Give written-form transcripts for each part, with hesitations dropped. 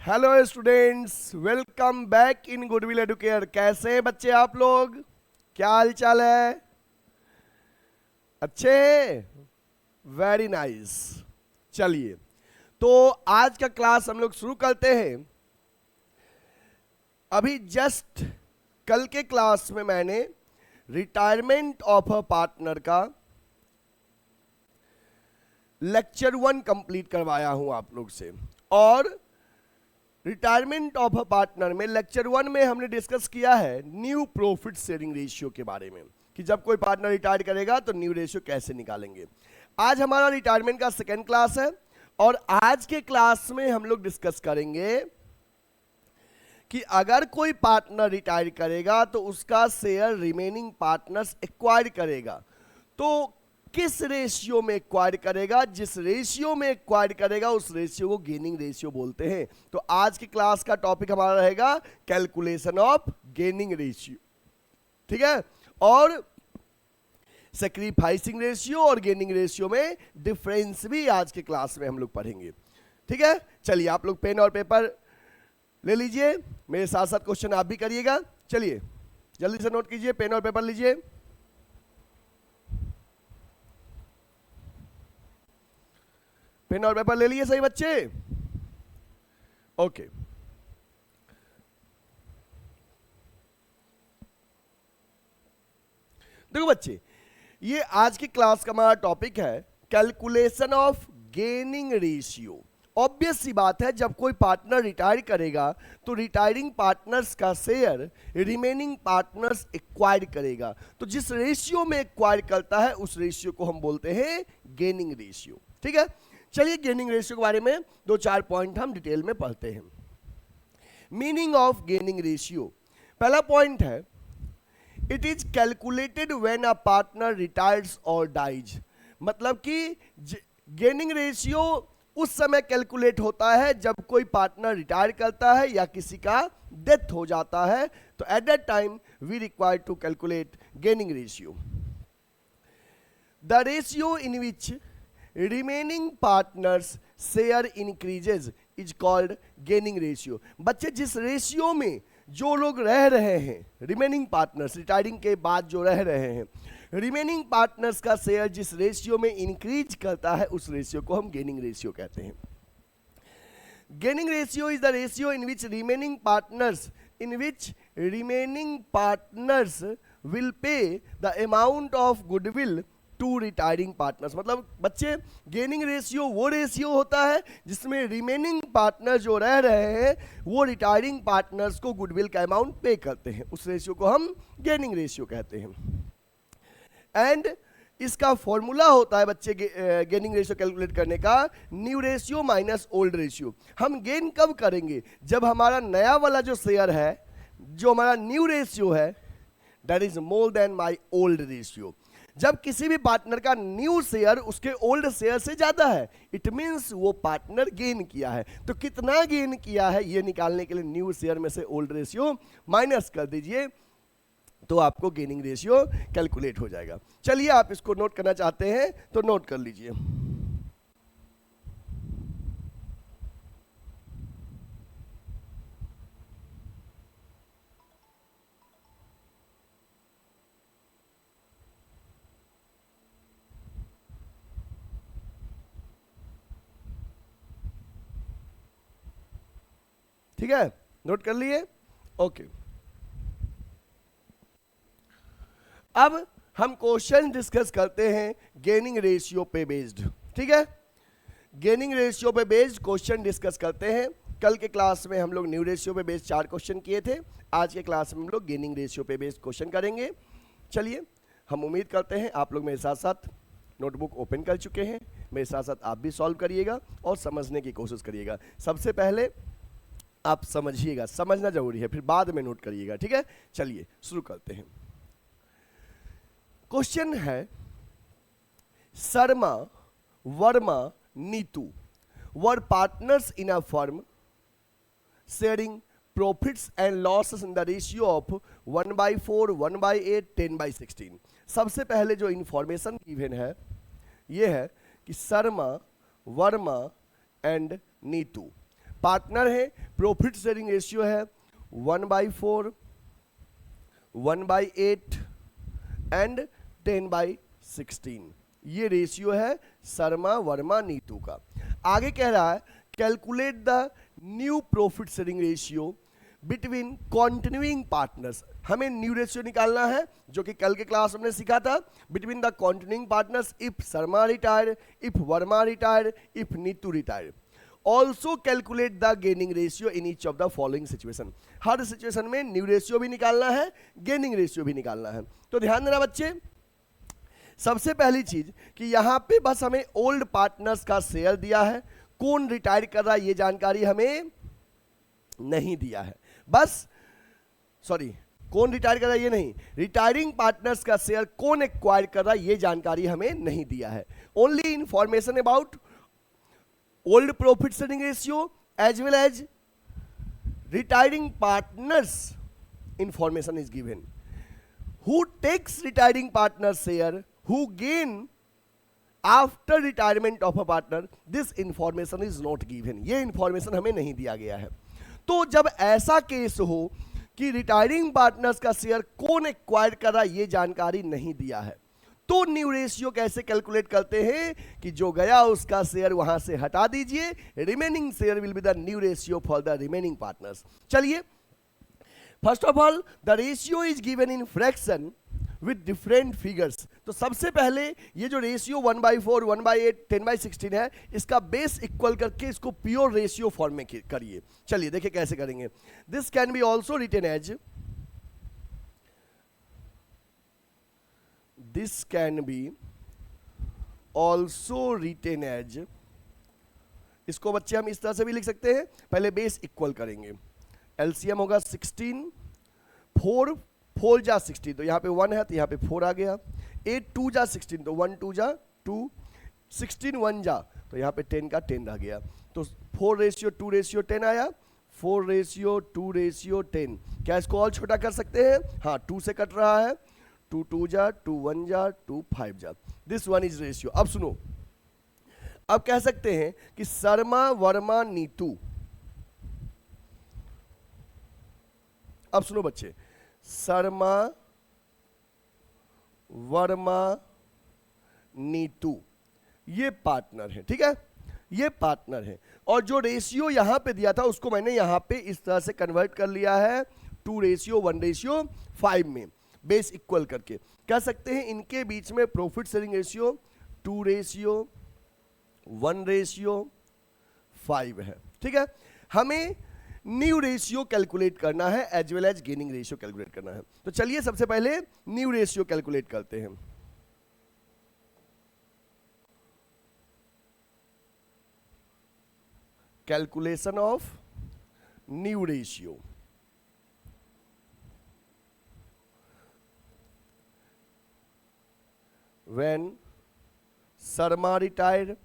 Hello students, welcome back in goodwill Educare. कैसे हैं बच्चे आप लोग? क्या हाल चाल है? अच्छे? Very nice. चलिए, तो आज का क्लास हम लोग शुरू करते हैं। अभी जस्ट कल के क्लास में मैंने रिटायरमेंट ऑफ अ पार्टनर का लेक्चर 1 कंप्लीट करवाया हूं आप लोग से। और रिटायरमेंट ऑफ अ पार्टनर में लेक्चर 1 में हमने डिस्कस किया है न्यू प्रॉफिट शेयरिंग रेशियो के बारे में, कि जब कोई पार्टनर रिटायर करेगा तो न्यू रेशियो कैसे निकालेंगे। आज हमारा रिटायरमेंट का सेकेंड क्लास है और आज के क्लास में हम लोग डिस्कस करेंगे कि अगर कोई पार्टनर रिटायर करेगा तो उसका शेयर रिमेनिंग पार्टनर्स एक्वायर करेगा, तो किस रेशियो में एक्वायर करेगा। जिस रेशियो में एक्वायर करेगा उस रेशियो को गेनिंग रेशियो बोलते हैं। तो आज की क्लास का टॉपिक हमारा रहेगा कैलकुलेशन ऑफ गेनिंग रेशियो, ठीक है। और सैक्रिफाइसिंग रेशियो और गेनिंग रेशियो में डिफरेंस भी आज के क्लास में हम लोग पढ़ेंगे, ठीक है। चलिए, आप लोग पेन और पेपर ले लीजिए, मेरे साथ साथ क्वेश्चन आप भी करिएगा। चलिए जल्दी से नोट कीजिए, पेन और पेपर लीजिए। पेन और पेपर ले लिए सही बच्चे? ओके। देखो बच्चे, ये आज की क्लास का हमारा टॉपिक है calculation of gaining ratio. Obvious सी बात है, जब कोई पार्टनर रिटायर करेगा तो रिटायरिंग पार्टनर्स का शेयर रिमेनिंग पार्टनर्स एक्वायर करेगा। तो जिस रेशियो में एक्वायर करता है उस रेशियो को हम बोलते हैं गेनिंग रेशियो, ठीक है। चलिए, गेनिंग रेशियो के बारे में दो चार पॉइंट हम डिटेल में पढ़ते हैं। मीनिंग ऑफ गेनिंग रेशियो, पहला पॉइंट है it is calculated when a partner retires और डाइज। मतलब कि गेनिंग रेशियो उस समय कैलकुलेट होता है जब कोई पार्टनर रिटायर करता है या किसी का डेथ हो जाता है, तो at that time we require to calculate gaining ratio. The ratio in which remaining partners share increases is called gaining ratio. बच्चे, जिस रेशियो में जो लोग रह रहे हैं, रिमेनिंग पार्टनर्स रिटायरिंग के बाद जो रह रहे हैं, रिमेनिंग पार्टनर्स का शेयर जिस रेशियो में इंक्रीज करता है उस रेशियो को हम गेनिंग रेशियो कहते हैं। Gaining ratio is the ratio in which remaining partners will pay the amount of goodwill to retiring partners. मतलब बच्चे, गेनिंग रेशियो वो रेशियो होता है जिसमें रिमेनिंग पार्टनर जो रह रहे हैं वो रिटायरिंग पार्टनर्स को गुडविल का अमाउंट पे करते हैं, उस रेशियो को हम गेनिंग रेशियो कहते हैं। एंड इसका फॉर्मूला होता है बच्चे गेनिंग रेशियो कैलकुलेट करने का, new ratio minus old ratio. हम गेन कब करेंगे? जब हमारा नया वाला जो शेयर है, जो हमारा न्यू रेशियो है, that is more than my old ratio. जब किसी भी पार्टनर का न्यू शेयर उसके ओल्ड शेयर से ज्यादा है, इट मींस वो पार्टनर गेन किया है। तो कितना गेन किया है ये निकालने के लिए न्यू शेयर में से ओल्ड रेशियो माइनस कर दीजिए, तो आपको गेनिंग रेशियो कैलकुलेट हो जाएगा। चलिए, आप इसको नोट करना चाहते हैं तो नोट कर लीजिए। ठीक है, नोट कर लिए? ओके। अब हम क्वेश्चन डिस्कस करते हैं गेनिंग रेशियो पे बेस्ड, ठीक है। गेनिंग रेशियो पे बेस्ड क्वेश्चन डिस्कस करते हैं। कल के क्लास में हम लोग न्यू रेशियो पे बेस्ड 4 क्वेश्चन किए थे, आज के क्लास में हम लोग गेनिंग रेशियो पे बेस्ड क्वेश्चन करेंगे। चलिए, हम उम्मीद करते हैं आप लोग मेरे साथ साथ नोटबुक ओपन कर चुके हैं, मेरे साथ साथ आप भी सॉल्व करिएगा और समझने की कोशिश करिएगा। सबसे पहले आप समझिएगा, समझना जरूरी है, फिर बाद में नोट करिएगा, ठीक है। चलिए शुरू करते हैं। क्वेश्चन है, शर्मा, वर्मा, नीतू वर partners in a firm sharing profits and losses in the ratio of 1/4, 1/8, 10/16। सबसे पहले जो इंफॉर्मेशन गिवन है ये है कि शर्मा, वर्मा एंड नीतू पार्टनर है, प्रॉफिट शेयरिंग रेशियो है 1/4, 1/8 एंड 10/16। ये रेशियो है शर्मा वर्मा नीतू का। आगे कह रहा है calculate the new profit sharing ratio between continuing partners. हमें न्यू रेशियो निकालना है जो कि कल के क्लास में हमने सीखा था, between the continuing partners if Sharma retired, if Verma retired, if Neetu retired. Also calculate the gaining ratio in each of the following situation. Her situation में न्यू रेशियो भी निकालना है, गेनिंग रेशियो भी निकालना है। तो ध्यान देना बच्चे, सबसे पहली चीज कि यहां पे बस हमें ओल्ड पार्टनर्स का शेयर दिया है, कौन रिटायर कर रहा है ये जानकारी हमें नहीं दिया है। बस सॉरी, कौन रिटायर कर रहा है ये नहीं, रिटायरिंग पार्टनर्स का शेयर कौन एक्वायर कर रहा है ये जानकारी हमें नहीं दिया है। Only information about old profit sharing ratio as well as retiring partners information is given. Who takes retiring partner share, who gain after retirement of a partner, this information is not given। ये information हमें नहीं दिया गया है। तो जब ऐसा case हो कि रिटायरिंग पार्टनर्स का शेयर कौन एक्वायर कर रहा ये जानकारी नहीं दिया है, तो न्यू रेशियो कैसे कैलकुलेट करते हैं कि जो गया उसका शेयर वहां से हटा दीजिए, remaining share will be the new ratio for the remaining partners. चलिए, first of all the ratio is given in fraction with different figures. तो सबसे पहले ये जो रेशियो 1/4, 1/8, 10/16 है, इसका बेस इक्वल करके इसको प्योर रेशियो फॉर्म में करिए। चलिए देखिए कैसे करेंगे। This can be also written as, this can be also written as, इसको बच्चे हम इस तरह से भी लिख सकते हैं। पहले बेस इक्वल करेंगे, एलसीएम होगा 16, 4 जा 16 तो यहाँ पे 1 है तो यहाँ पे 4 आ गया, 8 2 जा 16 तो 1 2 जा 2, 16 1 जा तो यहाँ पे 10 का 10 रह गया। तो 4:2:10 आया, 4:2:10। क्या इसको और छोटा कर सकते हैं? हाँ, 2 से कट रहा है, 2 2 जा 2 1 जा 2 5 जा। This one is ratio. अब सुनो, अब कह सकते हैं कि शर्मा वर्मा नीतू, अब सुनो बच्चे, शर्मा वर्मा नीतू ये पार्टनर है, ठीक है, ये पार्टनर है। और जो रेशियो यहां पे दिया था उसको मैंने यहां पे इस तरह से कन्वर्ट कर लिया है 2:1:5 में, बेस इक्वल करके। कह सकते हैं इनके बीच में प्रॉफिट शेयरिंग रेशियो 2:1:5 है, ठीक है। हमें न्यू रेशियो कैलकुलेट करना है as well as gaining ratio calculate करना है। तो चलिए सबसे पहले न्यू रेशियो कैलकुलेट करते हैं। Calculation of new ratio. When Sharma retired,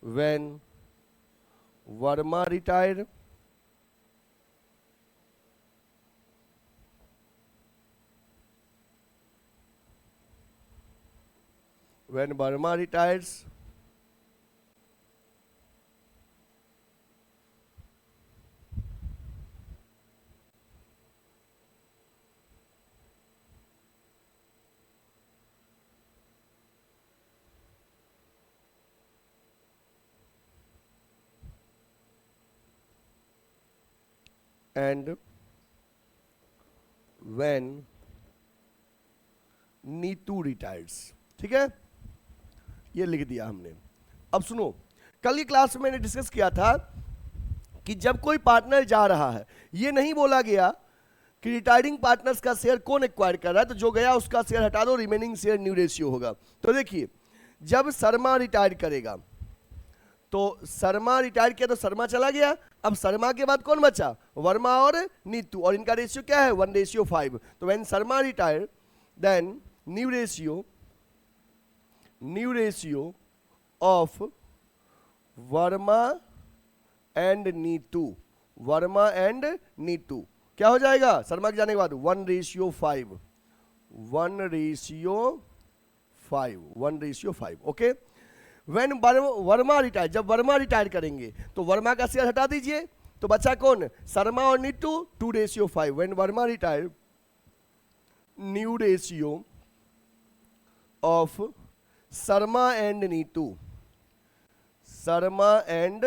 when Verma retired, when Verma retires, and when Neetu retires, ठीक है, ये लिख दिया हमने। अब सुनो, कल की क्लास में मैंने डिस्कस किया था कि जब कोई पार्टनर जा रहा है, ये नहीं बोला गया कि रिटायरिंग पार्टनर्स का शेयर कौन एक्वायर कर रहा है, तो जो गया उसका शेयर हटा दो, रिमेनिंग शेयर न्यू रेशियो होगा। तो देखिए, जब शर्मा रिटायर करेगा तो शर्मा रिटायर किया तो शर्मा चला गया, अब शर्मा के बाद कौन बचा? वर्मा और नीतू, और इनका रेशियो क्या है? 1:5। तो when Sharma retire then new ratio of Varma and Neetu, Varma and Neetu क्या हो जाएगा? शर्मा के जाने के बाद 1:5, 1:5, 1:5, ओके। व्हेन वर्मा रिटायर, जब वर्मा रिटायर करेंगे तो वर्मा का शेयर हटा दीजिए, तो बचा कौन, शर्मा और Neetu, 2:5। When Verma retire, new ratio of Sharma and Neetu, Sharma and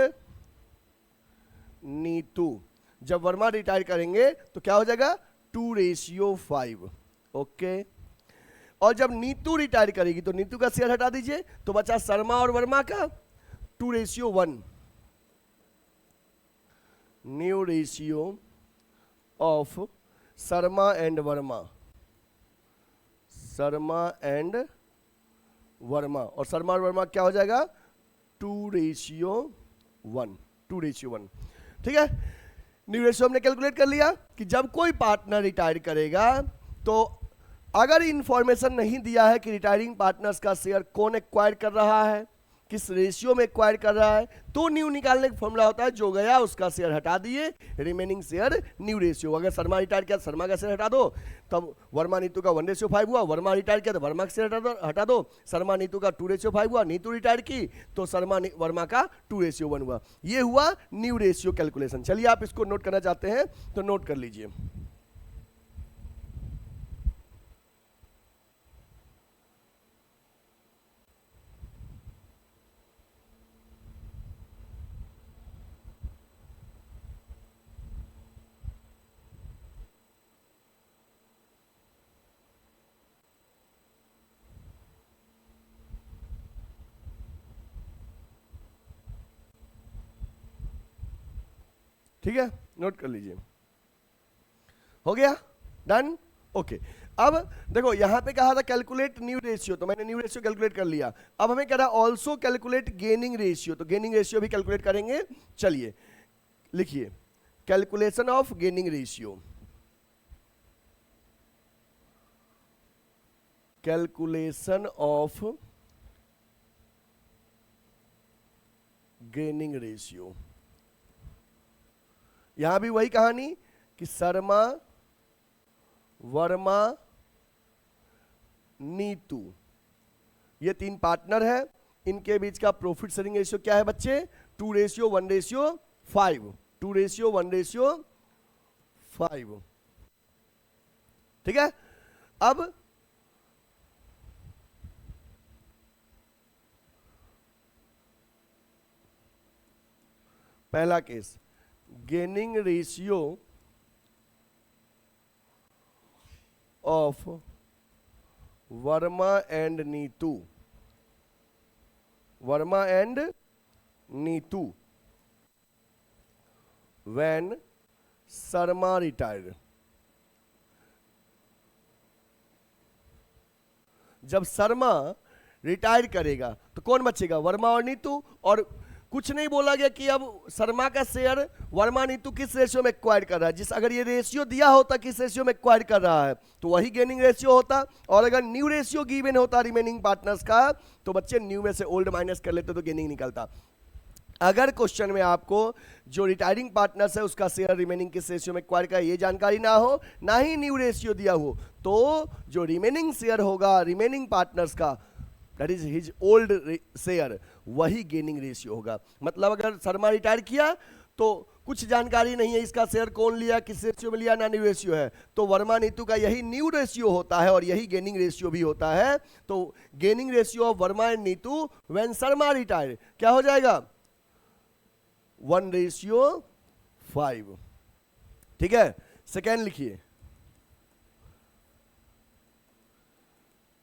Neetu, जब वर्मा रिटायर करेंगे तो क्या हो जाएगा, 2:5। ओके, और जब नीतू रिटायर करेगी तो नीतू का शेयर हटा दीजिए, तो बचा शर्मा और वर्मा का 2:1। New ratio of Sharma and Verma, Sharma and Verma, और शर्मा और वर्मा क्या हो जाएगा, 2:1, 2:1। ठीक है, न्यू रेशियो हमने कैलकुलेट कर लिया कि जब कोई पार्टनर रिटायर करेगा तो अगर इंफॉर्मेशन नहीं दिया है कि रिटायरिंग पार्टनर्स का शेयर कौन एक्वायर कर रहा है, किस रेशियो में एक्वायर कर रहा है, तो न्यू निकालने का फॉर्मूला होता है जो गया उसका शेयर हटा दिए, रिमेनिंग शेयर न्यू रेशियो। अगर शर्मा रिटायर किया तो शर्मा का शेयर हटा दो, तब वर्मा नीतू का 1:5 हुआ, वर्मा रिटायर किया तो वर्मा का शेयर हटा दो, शर्मा नीतू का 2:5 हुआ, नीतू रिटायर की तो शर्मा वर्मा का 2:1 हुआ। ये हुआ न्यू रेशियो कैलकुलेशन। चलिए आप इसको नोट करना चाहते हैं तो नोट कर लीजिए। ठीक है, नोट कर लीजिए। हो गया, डन, ओके। अब देखो यहां पे कहा था कैलकुलेट न्यू रेशियो, तो मैंने न्यू रेशियो कैलकुलेट कर लिया। अब हमें कह रहा है ऑल्सो कैलकुलेट गेनिंग रेशियो, तो गेनिंग रेशियो भी कैलकुलेट करेंगे। चलिए लिखिए, calculation of gaining ratio, calculation of gaining ratio. यहां भी वही कहानी कि शर्मा, वर्मा, नीतू, ये 3 पार्टनर है, इनके बीच का प्रॉफिट शेयरिंग रेशियो क्या है बच्चे, 2:1:5, 2:1:5। ठीक है, अब पहला case, gaining ratio of Varma and Neetu, Varma and Neetu when Sharma retired. जब शर्मा रिटायर करेगा तो कौन बचेगा, वर्मा और नीतू। और कुछ नहीं बोला गया कि अब शर्मा का शेयर वर्मा नीतू किस रेशियो में एक्वायर कर रहा है, जिस अगर ये रेशियो दिया होता किस रेशियो में एक्वायर कर रहा है तो वही गेनिंग रेशियो होता, और अगर न्यू रेशियो गिवन होता रिमेनिंग पार्टनर्स का तो बच्चे न्यू में से ओल्ड माइनस कर लेते तो गेनिंग निकलता। अगर क्वेश्चन में आपको जो रिटायरिंग पार्टनर्स है उसका शेयर रिमेनिंग किस रेशियो में एक्वायर का ये जानकारी ना हो, ना ही न्यू रेशियो दिया हो, तो जो रिमेनिंग शेयर होगा रिमेनिंग पार्टनर्स का, that is his old share, वही गेनिंग रेशियो होगा। मतलब अगर शर्मा रिटायर किया तो कुछ जानकारी नहीं है इसका शेयर कौन लिया, किस रेशियो में लिया, ना न्यू रेशियो है, तो वर्मा नीतू का यही न्यू रेशियो होता है और यही गेनिंग रेशियो भी होता है। तो gaining ratio of Varma and Neetu when Sharma retire क्या हो जाएगा, 1:5। ठीक है, सेकेंड लिखिए,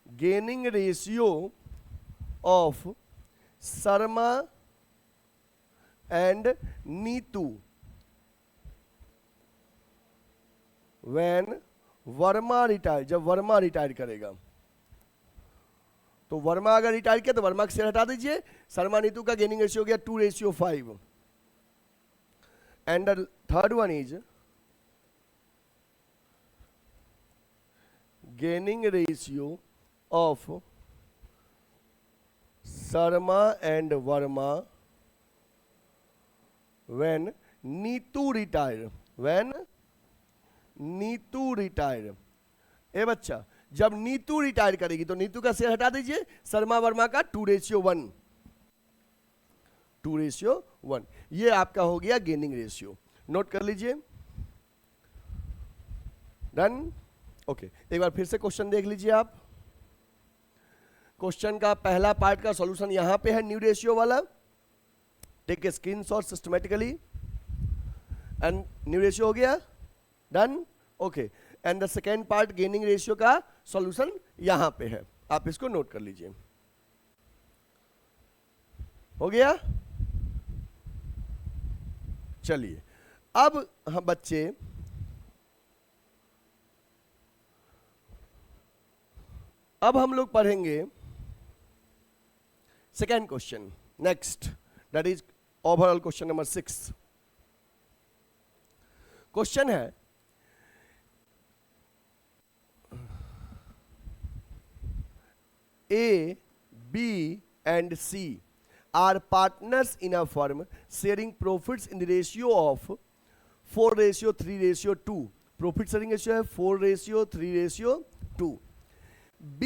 gaining ratio of Sharma and Neetu when Verma retire, जब वर्मा रिटायर करेगा तो वर्मा अगर रिटायर किया तो वर्मा का शेयर हटा दीजिए, शर्मा नीतू का गेनिंग रेशियो हो गया 2:5। And the third one is gaining ratio of Sharma and Verma when Neetu retire, when Neetu retire. ए बच्चा, जब नीतू रिटायर करेगी तो नीतू का शेयर हटा दीजिए, शर्मा वर्मा का 2:1। 2:1। ये आपका हो गया गेनिंग रेशियो, नोट कर लीजिए। Done, okay. एक बार फिर से क्वेश्चन देख लीजिए आप। क्वेश्चन का पहला पार्ट का सॉल्यूशन यहां पे है, न्यू रेशियो वाला। Take a screenshot systematically and new ratio हो गया, done, okay. And the second part gaining ratio का सॉल्यूशन यहां पे है, आप इसको नोट कर लीजिए। हो गया? चलिए अब हम बच्चे अब हम लोग पढ़ेंगे second question next, that is overall question number 6। Question है A, B and C are partners in a firm sharing profits in the ratio of 4:3:2। Profit sharing ratio है 4:3:2। B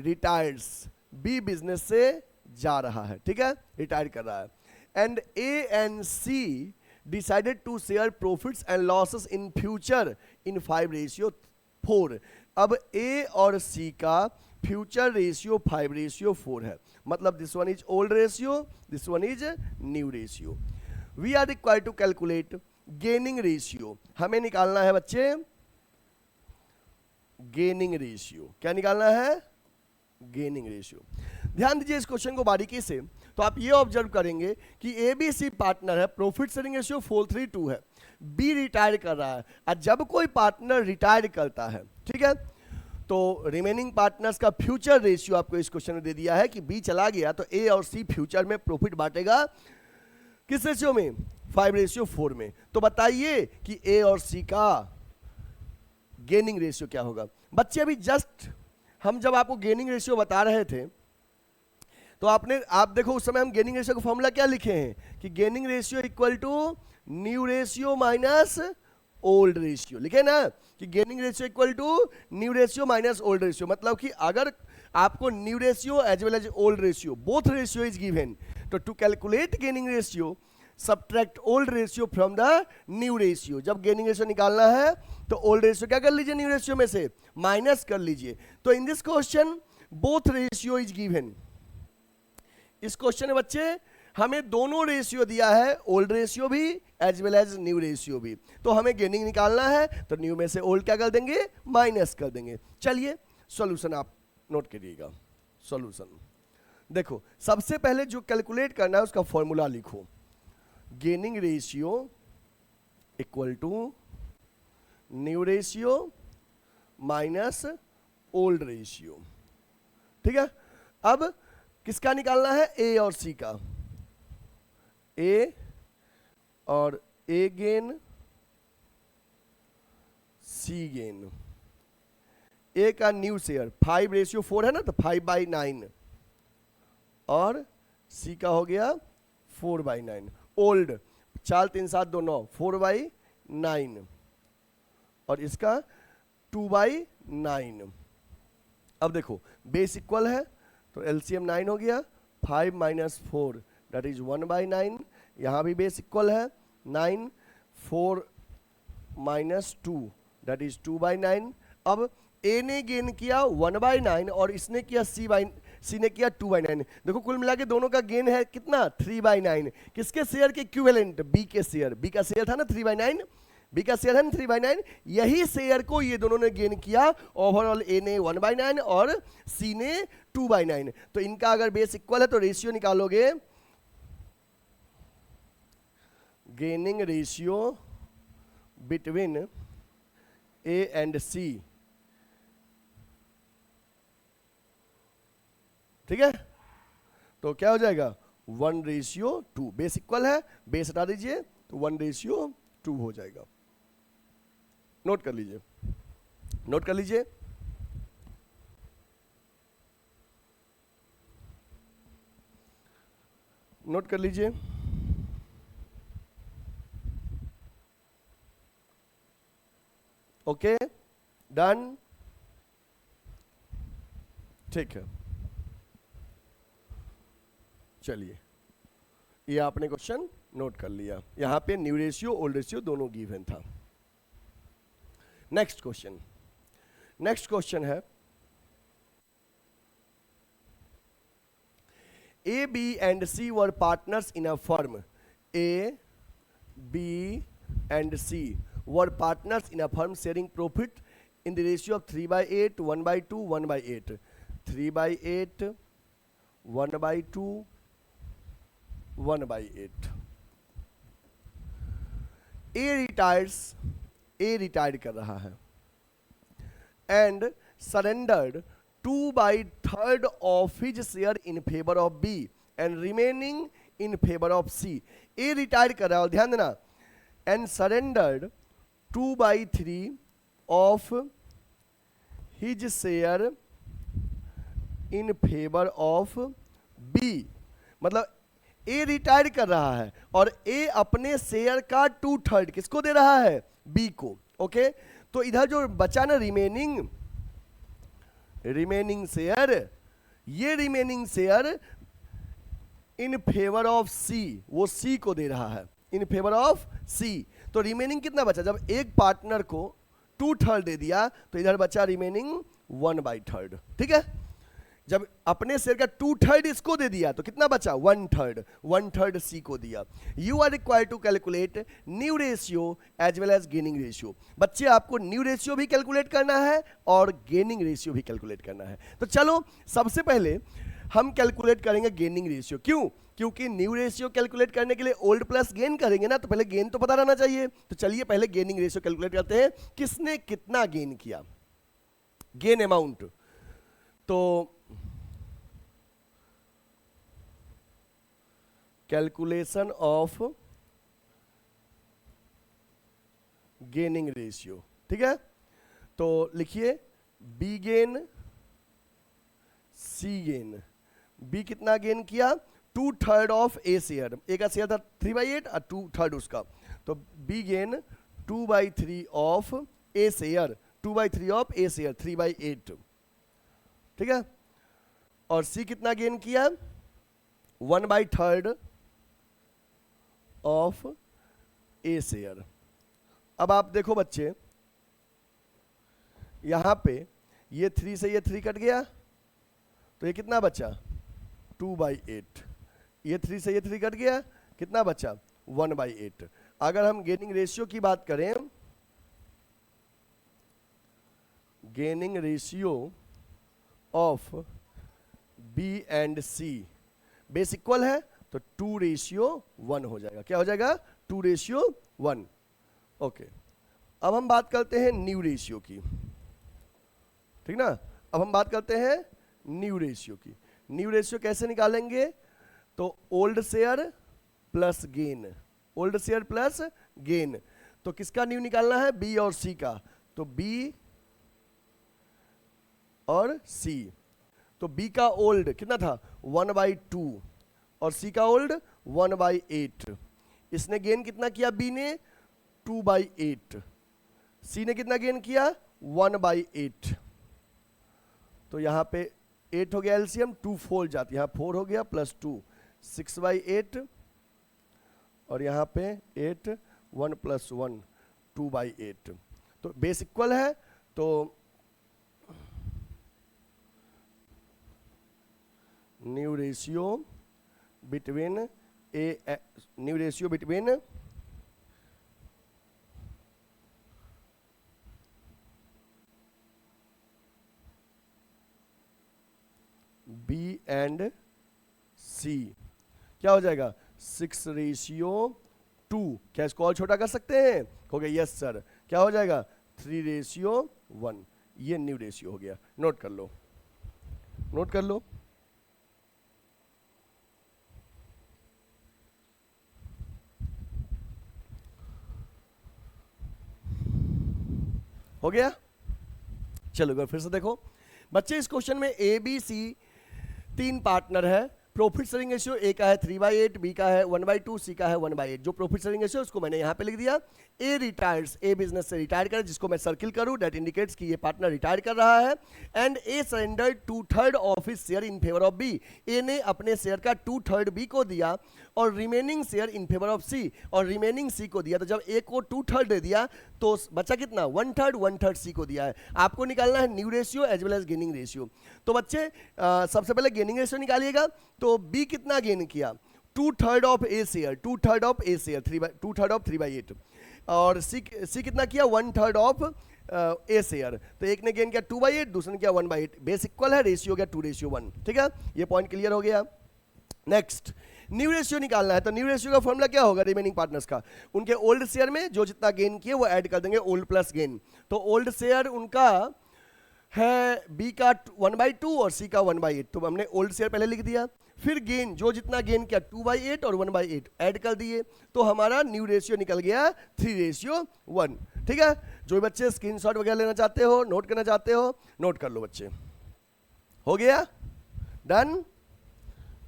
रिटायर्स, B बिजनेस से जा रहा है, ठीक है, retire कर रहा है। And A and C decided to share profits and losses in future in 5:4। अब A और C का फ्यूचर रेशियो 5:4 है, मतलब this one is old ratio, this one is new ratio. We are required to calculate gaining ratio. हमें निकालना है बच्चे gaining ratio. क्या निकालना है? Gaining ratio. ध्यान दीजिए इस क्वेश्चन को बारीकी से, तो आप ये ऑब्जर्व करेंगे कि ABC पार्टनर है, प्रॉफिट शेयरिंग रेशियो 4:3:2 है, B रिटायर कर रहा है। और जब कोई पार्टनर रिटायर करता है, ठीक है, तो रिमेनिंग पार्टनर्स का फ्यूचर रेशियो आपको इस क्वेश्चन में दे दिया है कि B चला गया तो A और C फ्यूचर में प्रॉफिट बांटेगा किस रेशियो में? 5:4 में। तो बताइए कि A और C का गेनिंग रेशियो क्या होगा? बच्चे अभी जस्ट हम जब आपको गेनिंग रेशियो बता रहे थे तो आप देखो उस समय हम गेनिंग रेशियो का फॉर्मूला क्या लिखे हैं कि gaining ratio equal to new ratio minus old ratio. लिखे ना कि gaining ratio equal to new ratio minus old ratio. मतलब कि अगर आपको new ratio as well as old ratio both ratio is given, तो to calculate gaining ratio subtract old ratio from the new ratio. जब gaining ratio निकालना है तो old ratio क्या कर लीजिए? न्यू रेशियो में से माइनस कर लीजिए। तो in this question both ratio is given. इस क्वेश्चन में बच्चे हमें दोनों रेशियो दिया है, ओल्ड रेशियो भी as well as new ratio भी। तो हमें गेनिंग निकालना है तो न्यू में से ओल्ड क्या कर देंगे? माइनस कर देंगे। चलिए सॉल्यूशन आप नोट करिएगा। सॉल्यूशन देखो, सबसे पहले जो कैलकुलेट करना है उसका फॉर्मूला लिखो, gaining ratio equal to new ratio minus old ratio, ठीक है। अब किसका निकालना है? A और C का। A और A gain, C gain. A का न्यू शेयर 5:4 है ना, तो 5/9 और C का हो गया 4/9। ओल्ड 4 3 7 2 9 4/9 और इसका 2/9। अब देखो बेस इक्वल है तो एलसीएम 9 हो गया, 5 - 4 दैट इज 1/9। यहाँ भी बेस इक्वल है 9, 4 - 2 दैट इज 2/9। अब ए ने गेन किया 1/9 और इसने किया सी ने किया 2/9। देखो कुल मिला के दोनों का गेन है कितना? 3/9। किसके शेयर के इक्विवेलेंट? बी के शेयर। बी का शेयर था ना 3/9, बी का शेयर है ना 3/9। यही शेयर को ये दोनों ने गेन किया। ओवरऑल ए ने 1/9 और सी ने 2/9। तो इनका अगर बेस इक्वल है तो रेशियो निकालोगे, gaining ratio between A and C, ठीक है। तो क्या हो जाएगा? 1:2। बेस इक्वल है, बेस हटा दीजिए तो 1:2 हो जाएगा। नोट कर लीजिए, नोट कर लीजिए। नोट कर लीजिए। ओके, डन, ठीक है। चलिए ये आपने क्वेश्चन नोट कर लिया, यहां पे न्यू रेशियो ओल्ड रेशियो दोनों गिवन था। नेक्स्ट क्वेश्चन है A, B and C were partners in a firm. A, B and C were partners in a firm sharing profit in the ratio of 3/8, 1/2, 1/8. 3/8, 1/2, 1/8. A retired कर रहा है and surrendered 2/3 of his share in favor of B and remaining in favor of C. A retire कर रहा है, और ध्यान देना, and surrendered 2/3 of his share in favor of B. मतलब A रिटायर कर रहा है और A अपने शेयर का 2/3 किसको दे रहा है? B को। ओके, तो इधर जो बचा ना रिमेनिंग शेयर, ये remaining share in favour of C, वो सी को दे रहा है इन फेवर ऑफ सी। तो रिमेनिंग कितना बचा? जब एक पार्टनर को 2/3 दे दिया तो इधर बचा रिमेनिंग 1/3। ठीक है, जब अपने शेयर का 2/3 इसको दे दिया तो कितना बचा? 1/3 सी को दिया। You are required to calculate new ratio as well as gaining ratio. बच्चे आपको न्यू रेशियो भी कैलकुलेट करना है और गेनिंग रेशियो भी कैलकुलेट करना है। तो चलो सबसे पहले हम कैलकुलेट करेंगे गेनिंग रेशियो। क्यों? क्योंकि न्यू रेशियो कैलकुलेट करने के लिए ओल्ड प्लस गेन करेंगे ना, तो पहले गेन तो पता रहना चाहिए। तो चलिए पहले गेनिंग रेशियो कैलकुलेट करते हैं, किसने कितना गेन किया, गेन अमाउंट। तो कैलकुलेशन ऑफ गेनिंग रेशियो। ठीक है, तो लिखिए बी गेन सी गेन। बी कितना गेन किया? 2/3 ऑफ ए शेयर। ए का शेयर था 3/8 और 2/3 उसका, तो B gain 2/3 of A share, 2/3 of A share 3/8। ठीक है, और सी कितना गेन किया? 1/3 ऑफ ए शेयर। अब आप देखो बच्चे, यहां पे ये 3 से ये 3 कट गया तो ये कितना बचा? 2/8। ये 3 से ये 3 कट गया, कितना बचा? 1/8। अगर हम गेनिंग रेशियो की बात करें, gaining ratio of B and C base equal है तो 2:1 हो जाएगा। क्या हो जाएगा? 2:1। ओके, अब हम बात करते हैं न्यू रेशियो की। ठीक ना, अब हम बात करते हैं न्यू रेशियो की। न्यू रेशियो कैसे निकालेंगे? तो old share plus gain, old share plus gain. तो किसका न्यू निकालना है? बी और सी का। तो बी और सी, तो बी का ओल्ड कितना था? 1/2 और सी का ओल्ड 1/8। इसने गेन कितना किया? बी ने 2/8, सी ने कितना गेन किया? 1/8। तो यहां पे 8 हो गया एलसीएम, 2 4 जाती है, यहां 4 हो गया प्लस 2 6/8, और यहां पे 8 1 + 1 2/8। तो बेस इक्वल है, तो new ratio between new ratio between B and C क्या हो जाएगा? 6:2। क्या इसको और छोटा कर सकते हैं? हो गया यस सर। क्या हो जाएगा? 3:1। ये न्यू रेशियो हो गया। नोट कर लो, नोट कर लो। हो गया? चलो एक बार फिर से देखो बच्चे, इस क्वेश्चन में ए बी सी 3 पार्टनर है प्रॉफिट शेयरिंग रेशियो ए का है 3/8, बी का है 1/2, सी का है 1/8। जो प्रॉफिट शेयरिंग रेशियो उसको मैंने यहाँ पे लिख दिया। ए रिटायर्स, ए बिजनेस से रिटायर करे, जिसको मैं सर्किल करूँ दैट इंडिकेट्स कि ये पार्टनर रिटायर कर रहा है। And A surrendered 2/3 of his share in favour of B, A ने अपने शेयर का 2/3 बी को दिया और remaining share in favour of C, और रिमेनिंग सी को दिया। तो जब ए को 2/3 दे दिया तो बचा कितना, 1/3 सी को दिया है। आपको निकालना है new ratio as well as gaining ratio. तो बच्चे सबसे पहले गेनिंग रेशियो निकालिएगा। तो बी कितना गेन किया, 2/3 of A share, 2/3 of A share, 2/3 of 3/8। और सी कितना किया, 1/3 ऑफ ए शेयर। तो एक ने गेन किया 2/8, दूसरे ने किया 1/8। बेस इक्वल है, रेशियो गया 2:1। ठीक है, ये पॉइंट क्लियर हो गया। नेक्स्ट न्यू रेशियो निकालना है। तो न्यू रेशियो का फॉर्मूला क्या होगा, रिमेनिंग पार्टनर्स का, उनके ओल्ड शेयर में जो जितना गेन किए वो ऐड कर देंगे, ओल्ड प्लस गेन। तो ओल्ड शेयर उनका है बी का 1/2 और सी का 1/8। तो हमने ओल्ड शेयर पहले लिख दिया। फिर गेन जो जितना गेन किया 2/8 और 1/8 ऐड कर दिए, तो हमारा न्यू रेशियो निकल गया 3:1। ठीक है, जो बच्चे स्क्रीनशॉट वगैरह लेना चाहते हो, नोट करना चाहते हो, नोट कर लो बच्चे। हो गया, डन,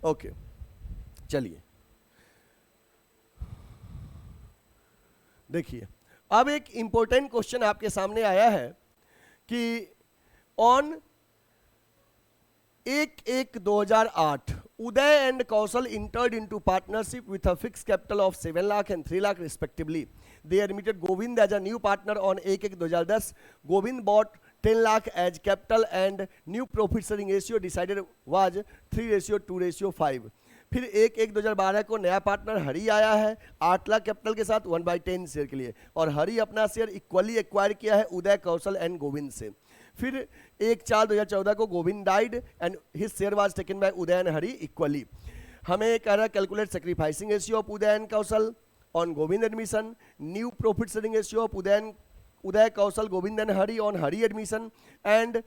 ओके। चलिए देखिए, अब एक इंपॉर्टेंट क्वेश्चन आपके सामने आया है कि on 1/1/2008 Uday and Kaushal entered into partnership with a fixed capital of 7 lakh and 3 lakh respectively. They admitted Govind as a new partner on 1/1/2010. Govind bought 10 lakh as capital and new profit sharing ratio decided was 3:2:5. फिर 1/1/2012 को नया partner हरी आया है 8 lakh capital के साथ 1/10 share के लिए, और हरी अपना शेयर इक्वली एक्वायर किया है उदय कौशल एंड गोविंद से। फिर 1/4/2014 को Govind died and his share was taken by Uday and Hari equally. हमें कह रहा है calculate sacrificing ratio of Uday and Kaushal on Govind admission, new profit sharing ratio of Uday Kaushal Govind and Hari on Hari admission, and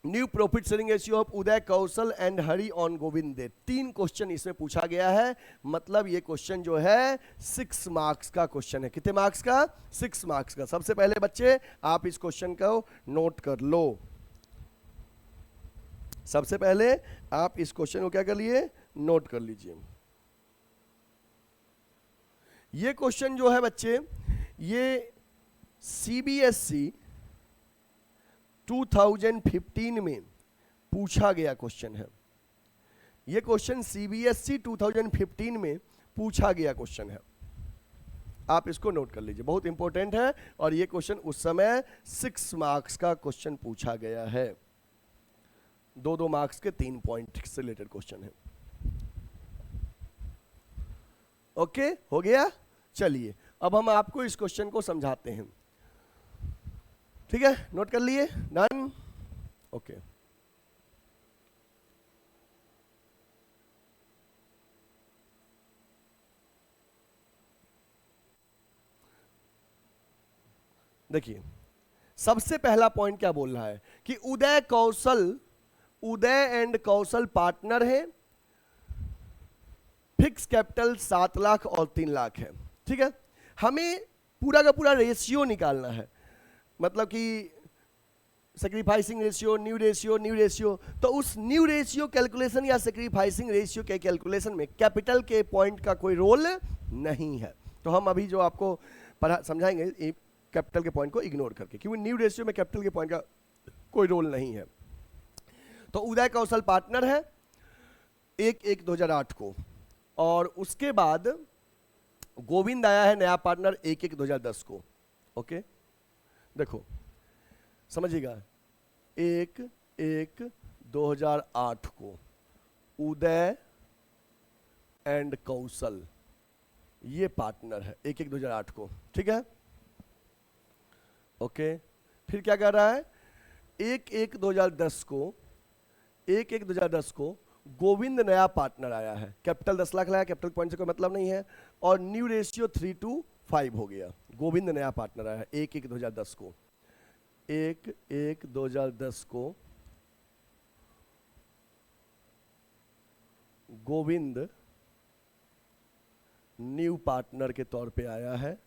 new profit sharing ratio of Uday Kaushal and Hari on Govind. 3 question इसमें पूछा गया है। मतलब ये question जो है 6 marks का question है। कितने मार्क्स का, 6 मार्क्स का। सबसे पहले बच्चे आप इस क्वेश्चन को नोट कर लो। सबसे पहले आप इस क्वेश्चन को क्या कर लिए, नोट कर लीजिए। ये क्वेश्चन जो है बच्चे, ये CBSE 2015 में पूछा गया क्वेश्चन है। यह क्वेश्चन CBSE 2015 में पूछा गया क्वेश्चन है। आप इसको नोट कर लीजिए, बहुत इंपॉर्टेंट है। और यह क्वेश्चन उस समय 6 मार्क्स का क्वेश्चन पूछा गया है। 2-2 मार्क्स के 3 पॉइंट से रिलेटेड क्वेश्चन है। ओके, हो गया। चलिए अब हम आपको इस क्वेश्चन को समझाते हैं। ठीक है, नोट कर लिए, डन, ओके। देखिए सबसे पहला पॉइंट क्या बोल रहा है कि उदय एंड कौशल पार्टनर है, फिक्स कैपिटल 7 लाख और 3 लाख है। ठीक है, हमें पूरा का पूरा रेशियो निकालना है, मतलब कि सेक्रीफाइसिंग रेशियो, न्यू रेशियो। तो उस न्यू रेशियो कैलकुलेशन या सेक्रीफाइसिंग रेशियो के कैलकुलेशन में कैपिटल के पॉइंट का कोई रोल नहीं है। तो हम अभी जो आपको समझाएंगे कैपिटल के पॉइंट को इग्नोर करके, क्योंकि न्यू रेशियो में कैपिटल के पॉइंट का कोई रोल नहीं है। तो उदय कौशल पार्टनर है 1/1/2008 को, और उसके बाद गोविंद आया है नया पार्टनर 1/1/2010 को। ओके, देखो समझिएगा, 1/1/2008 को उदय एंड कौशल ये पार्टनर है 1/1/2008 को। ठीक है, ओके। फिर क्या कर रहा है, 1/1/2010 को गोविंद नया पार्टनर आया है, कैपिटल 10 लाख लाया, कैपिटल पॉइंट से कोई मतलब नहीं है, और न्यू रेशियो 3:5 हो गया। गोविंद नया पार्टनर आया है 1/1/2010 को। 1/1/2010 को गोविंद न्यू पार्टनर के तौर पे आया है।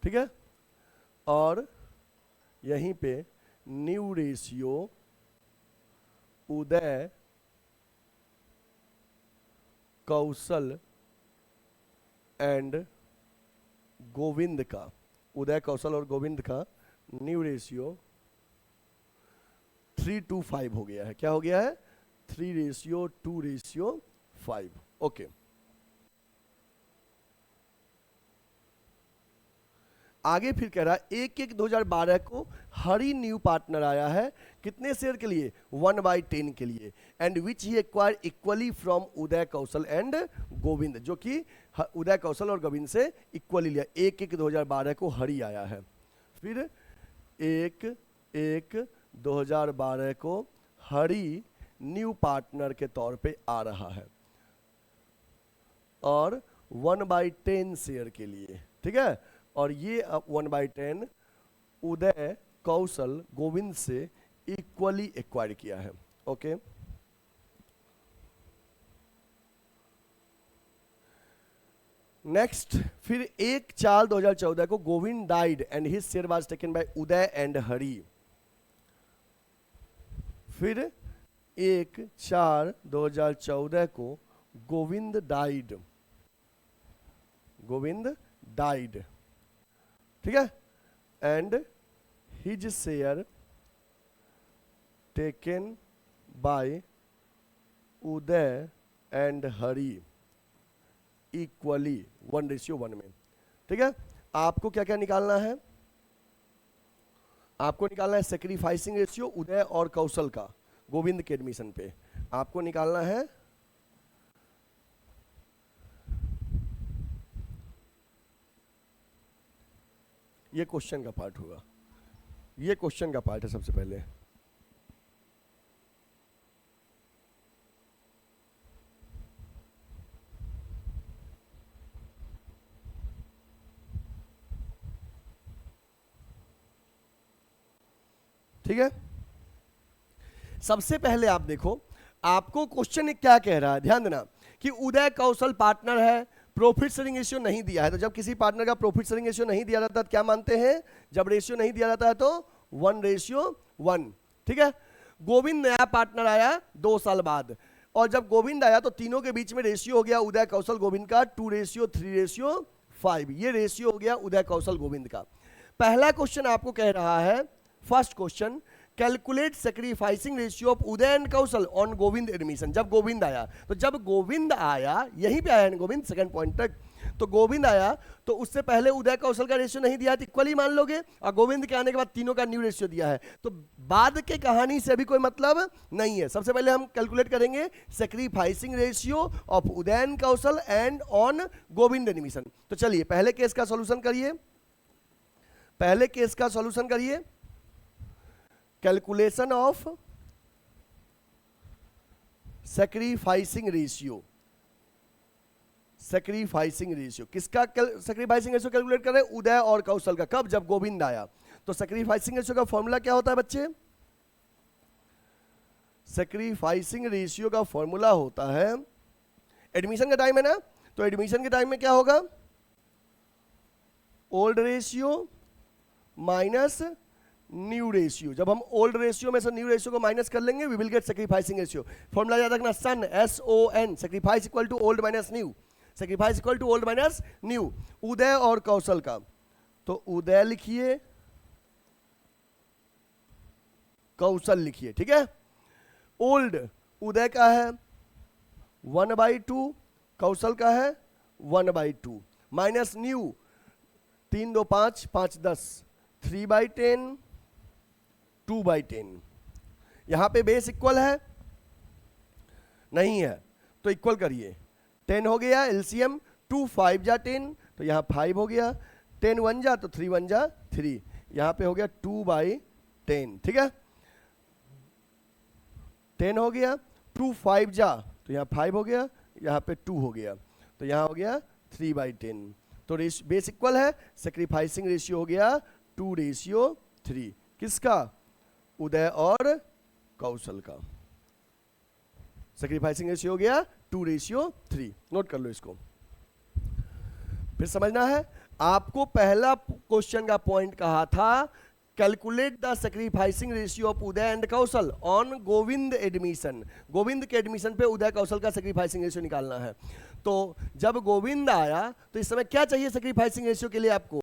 ठीक है, और यहीं पे new ratio Uday Kaushal and Govind का, उदय, कौशल और गोविंद का न्यू रेशियो 3:5 हो गया है। क्या हो गया है? 3:2:5। ओके, आगे फिर कह रहा है 1/1/2012 को हरी न्यू पार्टनर आया है, कितने शेयर के लिए? 1/10 के लिए, and which he acquire equally from Uday, Kaushal and Govind, जो कि उदय, कौशल और गोविंद से इक्वली लिया। 1/1/2012 को हरी आया है। फिर 1/1/2012 को हरी न्यू पार्टनर के तौर पे आ रहा है और 1/10 शेयर के लिए, ठीक है। और ये 1/10 उदय, कौशल, गोविंद से इक्वली एक्वायर किया है। ओके, नेक्स्ट, फिर 1/4/2014 को Govind died and his share was taken by Uday and Hari. फिर 1/4/2014 को गोविंद डाइड, ठीक है, and his share taken by Uday and Hari equally 1:1 में, ठीक है। आपको क्या क्या निकालना है? आपको निकालना है सेक्रीफाइसिंग रेशियो उदय और कौशल का गोविंद के एडमिशन पे। आपको निकालना है ये क्वेश्चन का पार्ट होगा, ये क्वेश्चन का पार्ट है सबसे पहले। ठीक है, सबसे पहले आप देखो, आपको क्वेश्चन क्या कह रहा है, ध्यान देना कि उदय, कौशल पार्टनर है, प्रॉफिट शेयरिंग रेशियो नहीं दिया है। तो जब किसी पार्टनर का प्रॉफिट शेयरिंग रेशियो नहीं दिया जाता तो क्या मानते हैं? जब रेशियो नहीं दिया जाता है तो 1:1, ठीक है। गोविंद नया पार्टनर आया 2 साल बाद, और जब गोविंद आया तो तीनों के बीच में रेशियो हो गया उदय, कौशल, गोविंद का 2:3:5। ये रेशियो हो गया उदय, कौशल, गोविंद का। पहला क्वेश्चन आपको कह रहा है, first question, calculate sacrificing ratio of Uday and Kaushal on Govind admission. जब गोविंद आया, तो जब गोविंद आया, यहीं पे आया गोविंद सेकंड पॉइंट तक, तो गोविंद आया तो उससे पहले उदय, कौशल का रेशियो नहीं दिया तो इक्वली मान लोगे, और गोविंद के आने के बाद तीनों का न्यू रेशियो दिया है, तो बाद के कहानी से भी कोई मतलब नहीं है। सबसे पहले हम कैलकुलेट करेंगे sacrificing ratio of Uday and Kaushal and on Govind admission. तो चलिए पहले केस का सॉल्यूशन करिए, पहले केस का सॉल्यूशन करिए। Calculation of sacrificing ratio, sacrificing ratio किसका? सेक्रीफाइसिंग रेशियो कैलकुलेट करें उदय और कौशल का। कब? जब गोविंद आया। तो सेक्रीफाइसिंग रेशियो का फॉर्मूला क्या होता है बच्चे? सेक्रीफाइसिंग रेशियो का फॉर्मूला होता है, एडमिशन का टाइम है ना, तो एडमिशन के टाइम में क्या होगा? Old ratio minus new ratio. जब हम ओल्ड रेशियो में से न्यू रेशियो को माइनस कर लेंगे, we will get sacrificing ratio. Formula याद रखना, son SON, sacrifice equal to old minus new, sacrifice equal to old minus new. Uday और कौशल का, तो उदय लिखिए, कौशल लिखिए, ठीक है। ओल्ड उदय का है 1/2, कौशल का है 1/2, माइनस न्यू 3 2 5 5 10, 3/10, 2/10। यहां पे बेस इक्वल है नहीं है तो इक्वल करिए, 10 हो गया एलसीएम, 2 5 जा 10, तो यहां 5 हो गया, 10 1 जा तो 3 1 जा 3, यहां पे हो गया 2/10, ठीक है। 10 हो गया, 2 5 जा तो यहां 5 हो गया, यहां पे 2 हो गया, तो यहां हो गया 3/10। तो बेस इक्वल है, सेक्रीफाइसिंग रेशियो हो गया 2:3। किसका? उदय और कौशल का। सेक्रीफाइसिंग रेशियो हो गया 2:3। नोट कर लो इसको, फिर समझना है। आपको पहला क्वेश्चन का पॉइंट कहा था calculate the sacrificing ratio of Uday and Kaushal on Govind admission. Govind के एडमिशन पे उदय कौशल का सेक्रीफाइसिंग रेशियो निकालना है। तो जब गोविंद आया तो इस समय क्या चाहिए सेक्रीफाइसिंग रेशियो के लिए आपको?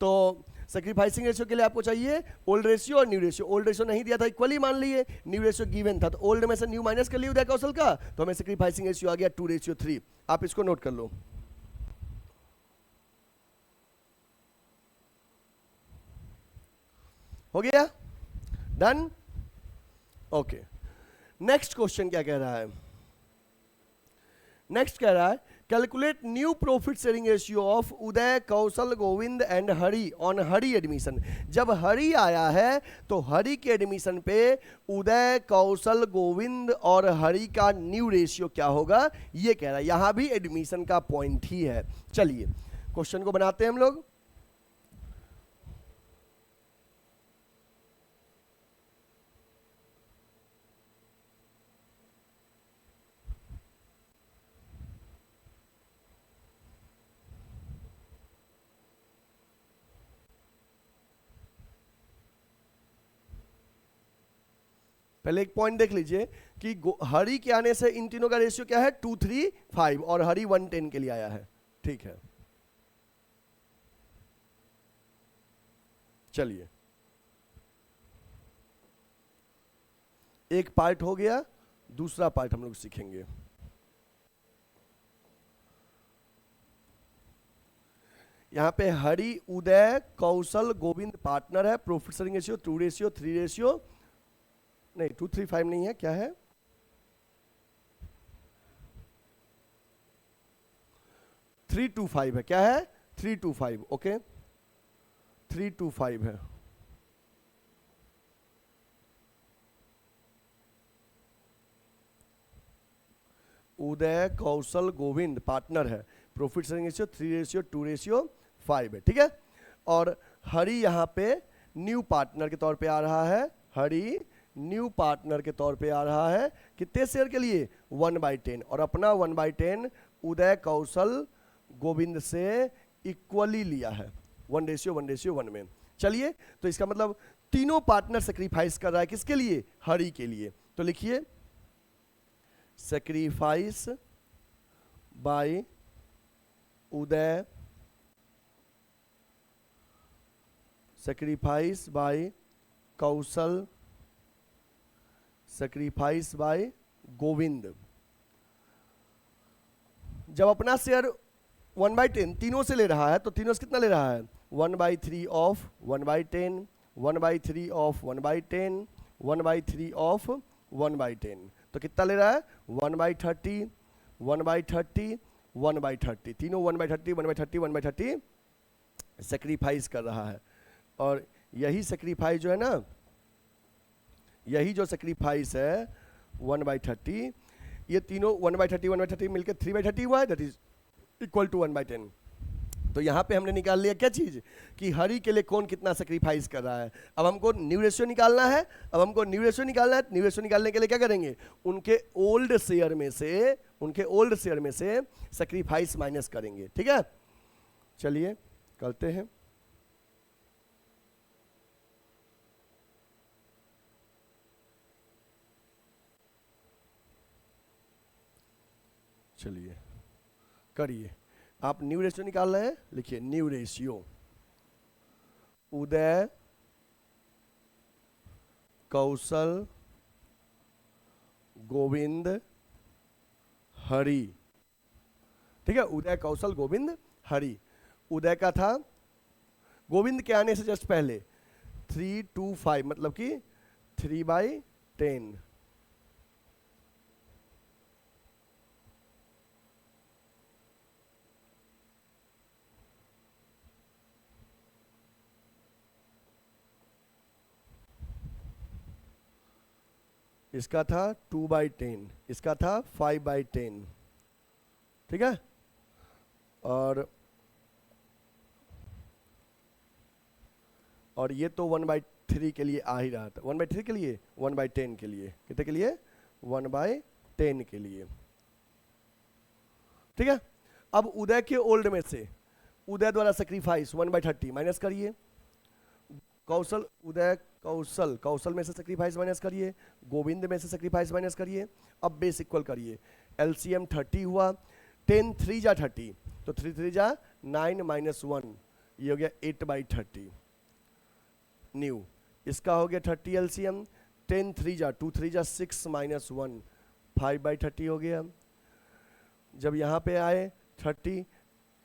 तो सेक्रीफाइसिंग रेशियो के लिए आपको चाहिए ओल्ड रेशियो और न्यू रेशियो। ओल्ड रेशियो नहीं दिया था, इक्वली मान लिए, न्यू रेशियो गिवन था, तो ओल्ड में से न्यू माइनस कर लिए उदय कौशल का, तो हमें सेक्रीफाइसिंग रेशियो आ गया 2:3। आप इसको नोट कर लो। हो गया? डन? ओके। नेक्स्ट क्वेश्चन क्या कह रहा है? नेक्स्ट कह रहा है calculate new profit sharing ratio of Uday Kaushal Govind and Hari on Hari admission. जब हरि आया है तो हरि के एडमिशन पे उदय कौशल गोविंद और हरि का न्यू रेशियो क्या होगा, ये कह रहा है। यहां भी एडमिशन का पॉइंट ही है। चलिए क्वेश्चन को बनाते हैं हम लोग। पहले एक पॉइंट देख लीजिए कि हरि के आने से इन तीनों का रेशियो क्या है, 2:3:5, और हरि 1:10 के लिए आया है। ठीक है, चलिए एक पार्ट हो गया, दूसरा पार्ट हम लोग सीखेंगे। यहां पे हरि उदय कौशल गोविंद पार्टनर है। प्रॉफिट शेयरिंग रेशियो 2:3 नहीं, 2:3:5 नहीं है, क्या है, 3:2:5 है। क्या है? 3:2:5। ओके, 3:2:5 है। उदय कौशल गोविंद पार्टनर है। प्रॉफिट शेयरिंग रेशियो 3:2:5 है। ठीक है, और हरि यहां पे न्यू पार्टनर के तौर पे आ रहा है। हरि न्यू पार्टनर के तौर पे आ रहा है। कितने शेयर के लिए? 1/10, और अपना 1/10 उदय कौशल गोविंद से इक्वली लिया है, 1:1:1 में। चलिए, तो इसका मतलब तीनों पार्टनर सेक्रीफाइस कर रहा है, किसके लिए? हरि के लिए। तो लिखिए सेक्रीफाइस बाय उदय, सेक्रीफाइस बाय कौशल, सेक्रीफाइस बाय गोविंद। जब अपना शेयर 1/10 तीनों से ले रहा है, तो तीनों से कितना ले रहा है? 1/3 ऑफ 1/10, 1/3 ऑफ 1/10, 1/3 ऑफ 1/10। तो कितना ले रहा है? 1/30, 1/30, 1/30। तीनों 1/30, 1/30, 1/30 सेक्रीफाइस कर रहा है। और यही सेक्रीफाइस जो है ना, यही जो सेक्रीफाइस है 1/30, ये तीनों 1/30, 1/30 मिलकर 3/30 हुआ है, दैट इज इक्वल टू 1/10। तो यहां पे हमने निकाल लिया क्या चीज, कि हरि के लिए कौन कितना सेक्रीफाइस कर रहा है। अब हमको न्यू रेशियो निकालना है। अब हमको न्यू रेशियो निकालना है। न्यू रेशियो निकालने के लिए क्या करेंगे? उनके ओल्ड शेयर में से सेक्रीफाइस माइनस करेंगे। ठीक है, चलिए करते हैं। चलिए करिए। आप न्यू रेशियो निकाल रहे हैं, लिखिए न्यू रेशियो उदय कौशल गोविंद हरि। ठीक है, उदय कौशल गोविंद हरि। उदय का था गोविंद के आने से जस्ट पहले 3:2:5, मतलब कि 3/10। इसका था 2/10, इसका था 5/10। ठीक है, और ये तो 1/3 के लिए आ ही रहा था। 1/3 के लिए, 1/10 के लिए, कितने के लिए? 1/10 के लिए। ठीक है, अब उदय के ओल्ड में से उदय द्वारा सेक्रीफाइस 1/30 माइनस करिए। कौशल, उदय कौशल, कौशल में से सेक्रीफाइस माइनस करिए, गोविंद में से सेक्रीफाइस माइनस करिए, अब बेस इक्वल करिए, एलसीएम 30 हुआ, 10 3 जा 30, तो 3 3 जा 9 माइनस 1, ये हो गया 8/30 न्यू, इसका हो गया 30 एलसीएम, 10 3 जा 2 3 जा 6 माइनस 1, 5/30 हो गया। जब यहाँ पे आए 30,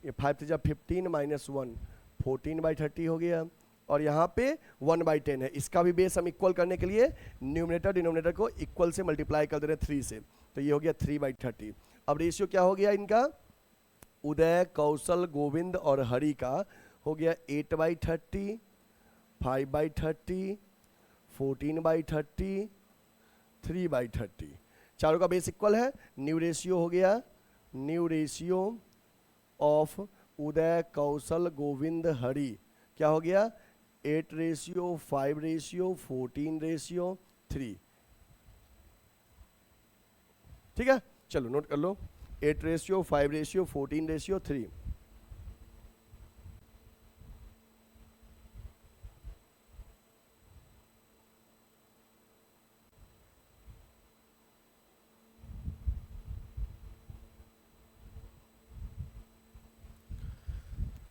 ये 5 3 जा 15 माइनस 1, 14/30 हो गया, और यहाँ पे 1/10 है। इसका भी बेस हम इक्वल करने के लिए न्यूमरेटर डिनोमिनेटर को इक्वल से मल्टीप्लाई कर दे रहे हैं 3 से, तो ये हो गया 3/30। अब रेशियो क्या हो गया इनका, उदय कौशल गोविंद और हरि का हो गया 8/30, 5/30, 14/30, 3/30, चारों का बेस इक्वल है। न्यू रेशियो हो गया, न्यू रेशियो ऑफ उदय कौशल गोविंद हरि क्या हो गया, 8/, 5/, 14/3। ठीक है, चलो नोट कर लो, 8/, 5/, 14/3।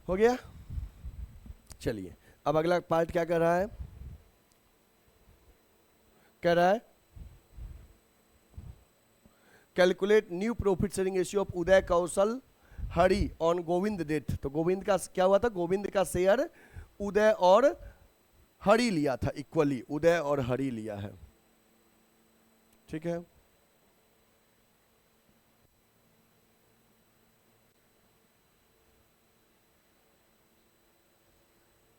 हो गया। चलिए अब अगला पार्ट क्या कर रहा है, कह रहा है calculate new profit sharing ratio of Uday Kaushal Hari on Govind death. तो गोविंद का क्या हुआ था, गोविंद का शेयर उदय और हरि लिया था, इक्वली उदय और हरि लिया है। ठीक है,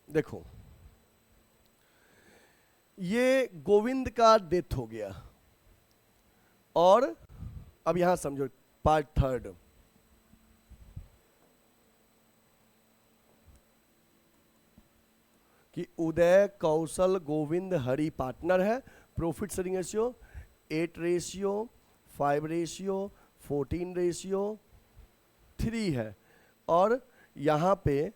देखो ये गोविंद का डेथ हो गया, और अब यहां समझो पार्ट थर्ड, कि उदय कौशल गोविंद हरि पार्टनर है, प्रॉफिट शेयरिंग रेशियो 8/, 5/, 14/3 है, और यहां पे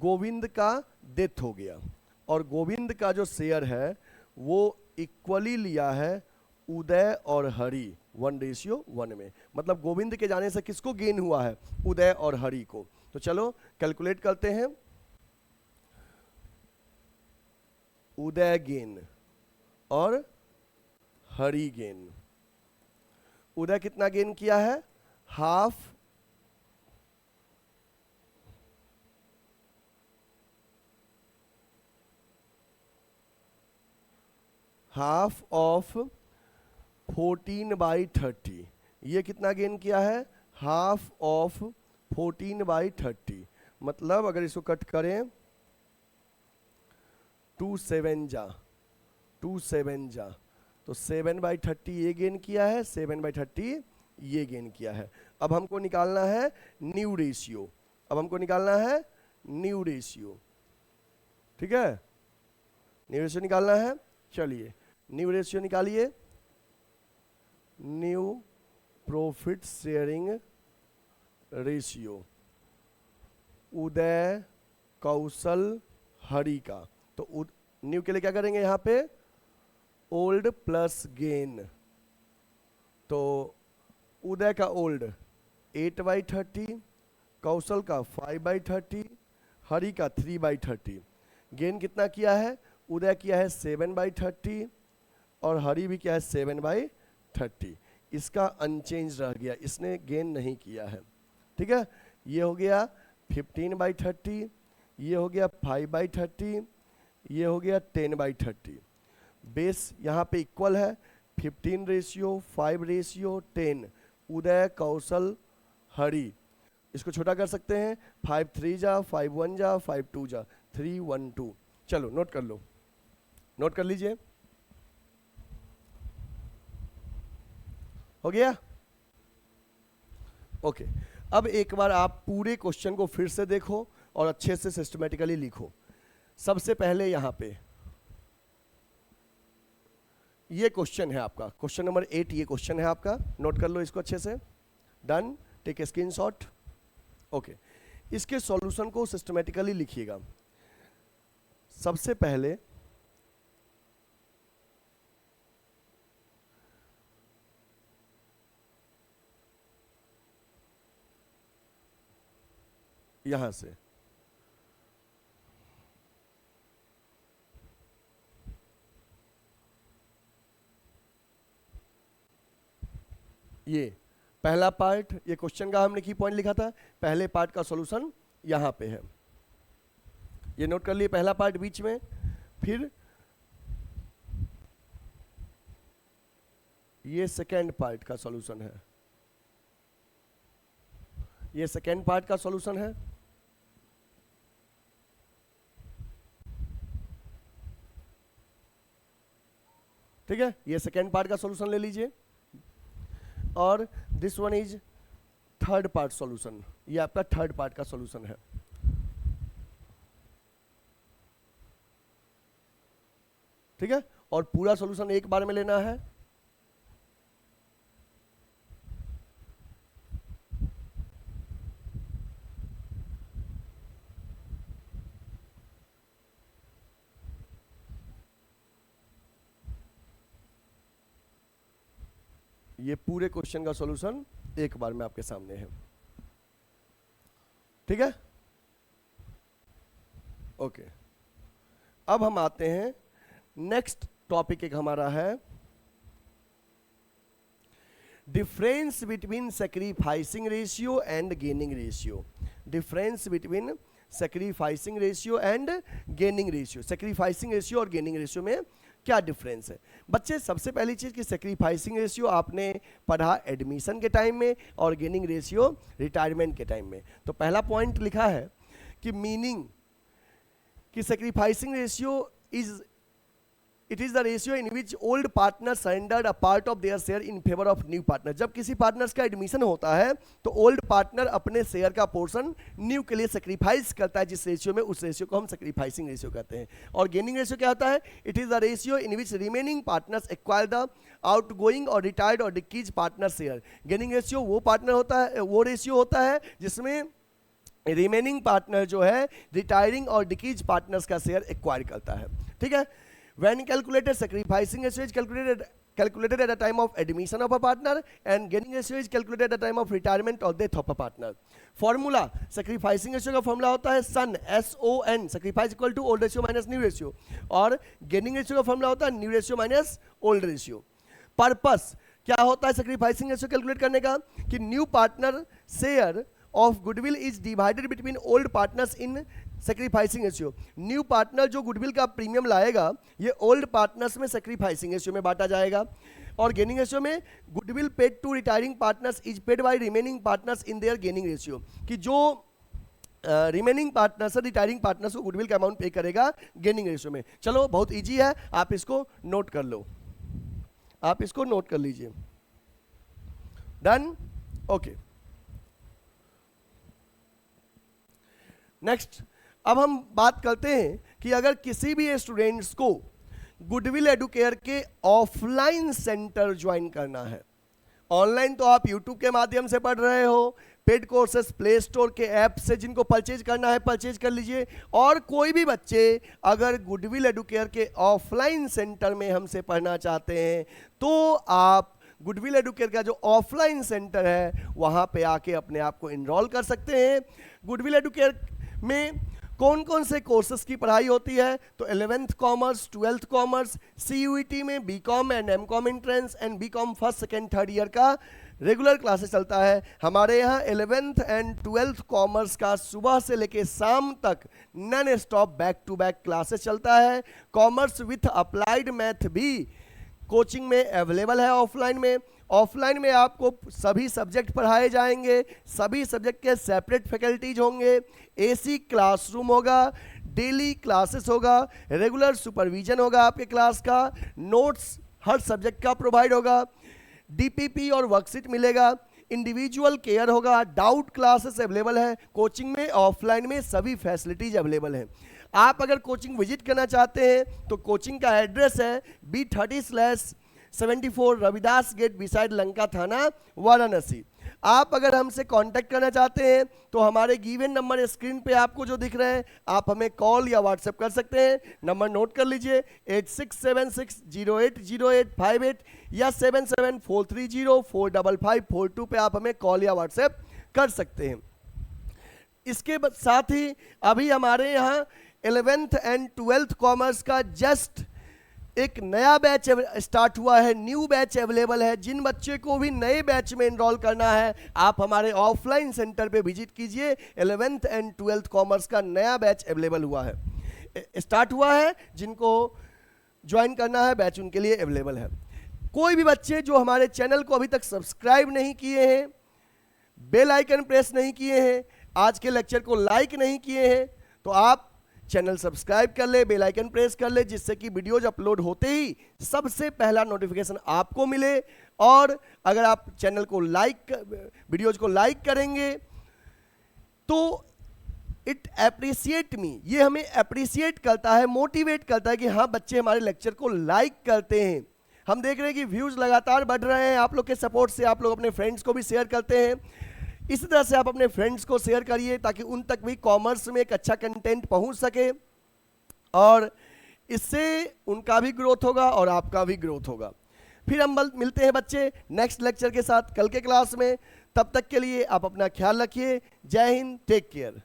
गोविंद का डेथ हो गया, और गोविंद का जो शेयर है वो इक्वली लिया है उदय और हरि 1/1 में। मतलब गोविंद के जाने से किसको गेन हुआ है, उदय और हरि को। तो चलो कैलकुलेट करते हैं, उदय गेन और हरि गेन। उदय कितना गेन किया है, हाफ ऑफ 14/30। ये कितना गेन किया है, हाफ ऑफ 14/30। मतलब अगर इसको कट करें 2 7 जा, तो 7/30 ये गेन किया है, 7/30 ये गेन किया है। अब हमको निकालना है न्यू रेशियो, ठीक है, न्यू रेशियो निकालना है। चलिए न्यू रेशियो निकालिए, न्यू प्रॉफिट शेयरिंग रेशियो उदय कौशल हरि का। तो न्यू के लिए क्या करेंगे, यहाँ पे ओल्ड प्लस गेन। तो उदय का ओल्ड 8/30, कौशल का 5/30, हरि का 3/30। गेन कितना किया है, उदय किया है 7/30 और हरि भी क्या है 7/30। इसका अनचेंज रह गया, इसने गेन नहीं किया है। ठीक है, ये हो गया 15/30, ये हो गया 5/30, ये हो गया 10/30। बेस यहाँ पे इक्वल है, 15/, 5/, 10 उदय कौशल हरि। इसको छोटा कर सकते हैं, 5 3 जा, 5 1 जा, 5 2 जा, 3 1 2। चलो नोट कर लो, नोट कर लीजिए, हो गया। ओके, अब एक बार आप पूरे क्वेश्चन को फिर से देखो और अच्छे से सिस्टमेटिकली लिखो। सबसे पहले यहां पे ये क्वेश्चन है आपका, क्वेश्चन नंबर 8 ये क्वेश्चन है आपका, नोट कर लो इसको अच्छे से। Done, take a screenshot. Okay, इसके सॉल्यूशन को सिस्टमेटिकली लिखिएगा। सबसे पहले यहां से ये पहला पार्ट, ये क्वेश्चन का हमने की पॉइंट लिखा था, पहले पार्ट का सॉल्यूशन यहां पे है, ये नोट कर लिए पहला पार्ट बीच में। फिर ये सेकेंड पार्ट का सॉल्यूशन है, ये सेकेंड पार्ट का सॉल्यूशन है। ठीक है, ये सेकेंड पार्ट का सॉल्यूशन ले लीजिए, और this one is third part solution, ये आपका थर्ड पार्ट का सॉल्यूशन है। ठीक है, और पूरा सॉल्यूशन एक बार में लेना है। ये पूरे क्वेश्चन का सॉल्यूशन एक बार में आपके सामने है। ठीक है, ओके। अब हम आते हैं नेक्स्ट टॉपिक, एक हमारा है difference between sacrificing ratio and gaining ratio. Difference between sacrificing ratio and gaining ratio. Sacrificing ratio और गेनिंग रेशियो में क्या डिफरेंस है बच्चे? सबसे पहली चीज कि सैक्रिफाइसिंग रेशियो आपने पढ़ा एडमिशन के टाइम में, और गेनिंग रेशियो रिटायरमेंट के टाइम में। तो पहला पॉइंट लिखा है कि मीनिंग कि sacrificing ratio it is the ratio in which old partner surrendered a part of their share in favour of new partner. जब किसी पार्टनर्स का एडमिशन होता है तो ओल्ड पार्टनर अपने शेयर का पोर्शन न्यू के लिए सेक्रीफाइस करता है, जिस रेशियो में, उस रेशियो को हम सेक्रीफाइसिंग रेशियो कहते हैं। और गेनिंग रेशियो क्या होता है? It is the ratio in which remaining partners acquire the out going और रिटायर्ड और decrease partner share. Gaining ratio वो पार्टनर होता है, वो रेशियो होता है जिसमें रिमेनिंग पार्टनर जो है रिटायरिंग और डिक्रीज पार्टनर्स का शेयर एक्वायर करता है। ठीक है, when calculated sacrificing ratio is calculated at the time of admission of a partner, and gaining ratio is calculated at the time of retirement or death of a partner. Formula sacrificing ratio का formula होता है SUN, SON, sacrifice equal to old ratio minus new ratio, और gaining ratio का formula होता है new ratio minus old ratio. Purpose क्या होता है sacrificing ratio कैलकुलेट करने का? कि new partner share of goodwill is divided between old partners in sacrificing ratio. New partner जो गुडविल का प्रीमियम लाएगा ये ओल्ड पार्टनर्स में सेक्रीफाइसिंग रेशियो में बांटा जाएगा। और गेनिंग रेशियो में goodwill paid to retiring partners is paid by remaining partners in their gaining ratio. कि जो रिमेनिंग पार्टनर्स रिटायरिंग पार्टनर्स को गुडविल का अमाउंट पे करेगा गेनिंग रेशियो में। चलो बहुत इजी है, आप इसको नोट कर लो, आप इसको नोट कर लीजिए। Done, okay. नेक्स्ट, अब हम बात करते हैं कि अगर किसी भी स्टूडेंट्स को गुडविल एडुकेयर के ऑफलाइन सेंटर ज्वाइन करना है, ऑनलाइन तो आप यूट्यूब के माध्यम से पढ़ रहे हो, पेड कोर्सेस प्ले स्टोर के ऐप से जिनको परचेज करना है परचेज कर लीजिए। और कोई भी बच्चे अगर गुडविल एडुकेयर के ऑफलाइन सेंटर में हमसे पढ़ना चाहते हैं तो आप गुडविल एडुकेयर का जो ऑफलाइन सेंटर है वहाँ पे आके अपने आप को इनरोल कर सकते हैं। गुडविल एडुकेयर में कौन कौन से कोर्सेज की पढ़ाई होती है? तो 11th commerce, 12th commerce, CUET में BCom and MCom entrance and BCom first second third year का रेगुलर क्लासेस चलता है। हमारे यहाँ 11th एंड 12th कॉमर्स का सुबह से लेके शाम तक non stop back to back classes चलता है। कॉमर्स विथ अप्लाइड मैथ भी कोचिंग में अवेलेबल है ऑफलाइन में। ऑफलाइन में आपको सभी सब्जेक्ट पढ़ाए जाएंगे, सभी सब्जेक्ट के सेपरेट फैकल्टीज होंगे, AC क्लासरूम होगा, डेली क्लासेस होगा, रेगुलर सुपरविजन होगा आपके क्लास का, नोट्स हर सब्जेक्ट का प्रोवाइड होगा, DPP और वर्कशीट मिलेगा, इंडिविजुअल केयर होगा, डाउट क्लासेस अवेलेबल है। कोचिंग में ऑफलाइन में सभी फैसिलिटीज अवेलेबल हैं। आप अगर कोचिंग विजिट करना चाहते हैं तो कोचिंग का एड्रेस है B30/74 Ravidas gate beside Lanka थाना वाराणसी। आप अगर हमसे कांटेक्ट करना चाहते हैं तो हमारे गिवन नंबर स्क्रीन पे आपको जो दिख रहे हैं, आप हमें कॉल या व्हाट्सएप कर सकते हैं। नंबर नोट कर लीजिए 8676080858 या 7743045542 पे आप हमें कॉल या व्हाट्सएप कर सकते हैं। इसके साथ ही अभी हमारे यहाँ 11th एंड 12th कॉमर्स का जस्ट एक नया बैच स्टार्ट हुआ है, न्यू बैच अवेलेबल है। जिन बच्चे को भी नए बैच में एनरोल करना है, आप हमारे ऑफलाइन सेंटर पे विजिट कीजिए। 11th एंड 12th कॉमर्स का नया बैच अवेलेबल हुआ है, स्टार्ट हुआ है। जिनको ज्वाइन करना है बैच उनके लिए अवेलेबल है। कोई भी बच्चे जो हमारे चैनल को अभी तक सब्सक्राइब नहीं किए हैं, बेल आइकन प्रेस नहीं किए हैं, आज के लेक्चर को लाइक नहीं किए हैं, तो आप चैनल सब्सक्राइब कर ले, बेल आइकन प्रेस कर ले, जिससे कि वीडियोज अपलोड होते ही सबसे पहला नोटिफिकेशन आपको मिले। और अगर आप चैनल को वीडियोज को लाइक करेंगे तो इट अप्रिशिएट मी, ये हमें अप्रिशिएट करता है, मोटिवेट करता है कि हाँ बच्चे हमारे लेक्चर को लाइक करते हैं। हम देख रहे हैं कि व्यूज लगातार बढ़ रहे हैं, आप लोग के सपोर्ट से। आप लोग अपने फ्रेंड्स को भी शेयर करते हैं, इसी तरह से आप अपने फ्रेंड्स को शेयर करिए ताकि उन तक भी कॉमर्स में एक अच्छा कंटेंट पहुंच सके, और इससे उनका भी ग्रोथ होगा और आपका भी ग्रोथ होगा। फिर हम मिलते हैं बच्चे नेक्स्ट लेक्चर के साथ कल के क्लास में। तब तक के लिए आप अपना ख्याल रखिए। जय हिंद, टेक केयर।